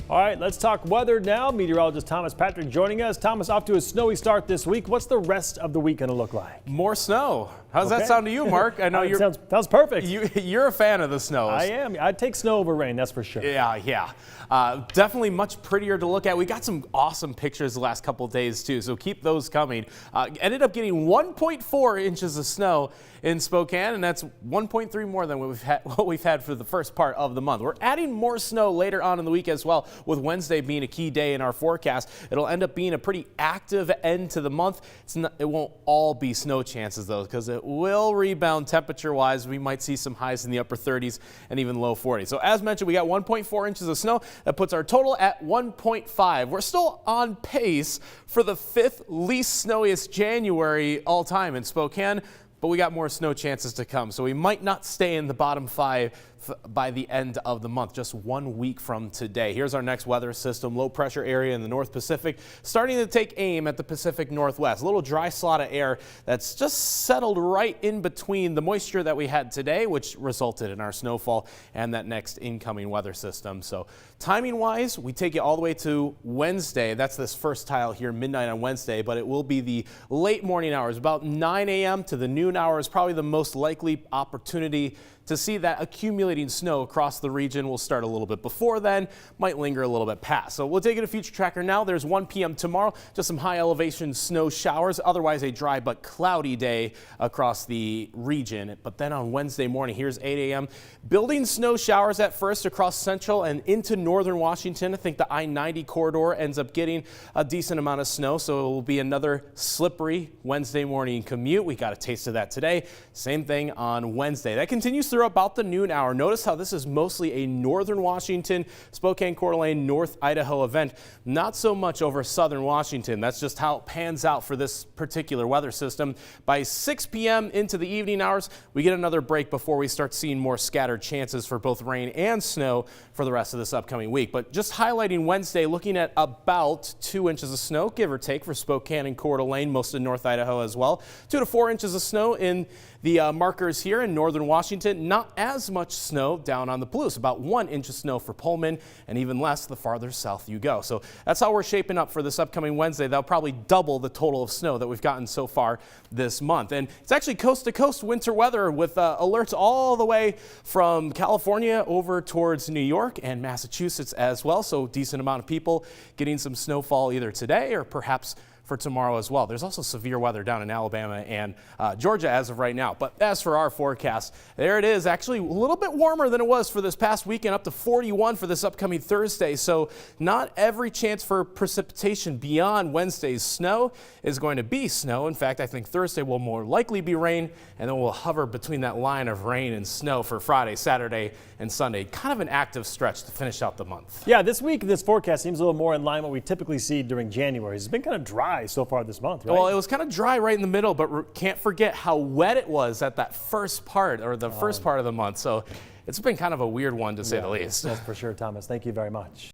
All right, let's talk weather now. Meteorologist Thomas Patrick joining us. Thomas, off to a snowy start this week. What's the rest of the week going to look like? More snow. How's that sound to you, Mark? I know sounds perfect. You're a fan of the snow. I am. I'd take snow over rain, that's for sure. Yeah. Definitely much prettier to look at. We got some awesome pictures the last couple of days too, so keep those coming. Ended up getting 1.4 inches of snow in Spokane, and that's 1.3 more than what we've had for the first part of the month. We're adding more snow later on in the week as well, with Wednesday being a key day in our forecast. It'll end up being a pretty active end to the month. It won't all be snow chances though, because it will rebound temperature-wise. We might see some highs in the upper 30s and even low 40s. So as mentioned, we got 1.4 inches of snow. That puts our total at 1.5. We're still on pace for the 5th least snowiest January all time in Spokane, but we got more snow chances to come. So we might not stay in the bottom 5 by the end of the month, just 1 week from today. Here's our next weather system. Low pressure area in the North Pacific starting to take aim at the Pacific Northwest. A little dry slot of air that's just settled right in between the moisture that we had today, which resulted in our snowfall, and that next incoming weather system. So timing wise, we take it all the way to Wednesday. That's this first tile here, midnight on Wednesday, but it will be the late morning hours. About 9 a.m. to the noon hour is probably the most likely opportunity to see that accumulating snow across the region. Will start a little bit before then, might linger a little bit past. So we'll take it to future tracker now. There's 1 p.m. tomorrow, just some high elevation snow showers, otherwise a dry but cloudy day across the region. But then on Wednesday morning, here's 8 a.m. building snow showers at first across central and into northern Washington. I think the I-90 corridor ends up getting a decent amount of snow, so it will be another slippery Wednesday morning commute. We got a taste of that today. Same thing on Wednesday. That continues through about the noon hour. Notice how this is mostly a northern Washington, Spokane, Coeur d'Alene, North Idaho event. Not so much over southern Washington. That's just how it pans out for this particular weather system. By 6 p.m. into the evening hours, we get another break before we start seeing more scattered chances for both rain and snow for the rest of this upcoming week. But just highlighting Wednesday, looking at about 2 inches of snow, give or take, for Spokane and Coeur d'Alene, most of North Idaho as well. 2 to 4 inches of snow in the markers here in northern Washington. Not as much snow down on the Palouse, about 1 inch of snow for Pullman, and even less the farther south you go. So that's how we're shaping up for this upcoming Wednesday. That'll probably double the total of snow that we've gotten so far this month. And it's actually coast to coast winter weather with alerts all the way from California over towards New York and Massachusetts as well. So decent amount of people getting some snowfall either today or perhaps for tomorrow as well. There's also severe weather down in Alabama and Georgia as of right now. But as for our forecast, there it is, actually a little bit warmer than it was for this past weekend, up to 41 for this upcoming Thursday. So not every chance for precipitation beyond Wednesday's snow is going to be snow. In fact, I think Thursday will more likely be rain, and then we'll hover between that line of rain and snow for Friday, Saturday, and Sunday. Kind of an active stretch to finish out the month. Yeah, this week, this forecast seems a little more in line with what we typically see during January. It's been kind of dry so far this month, right? Well, it was kind of dry right in the middle, but can't forget how wet it was at that first part, or the first part of the month. So it's been kind of a weird one, to say the least. That's for sure, Thomas. Thank you very much.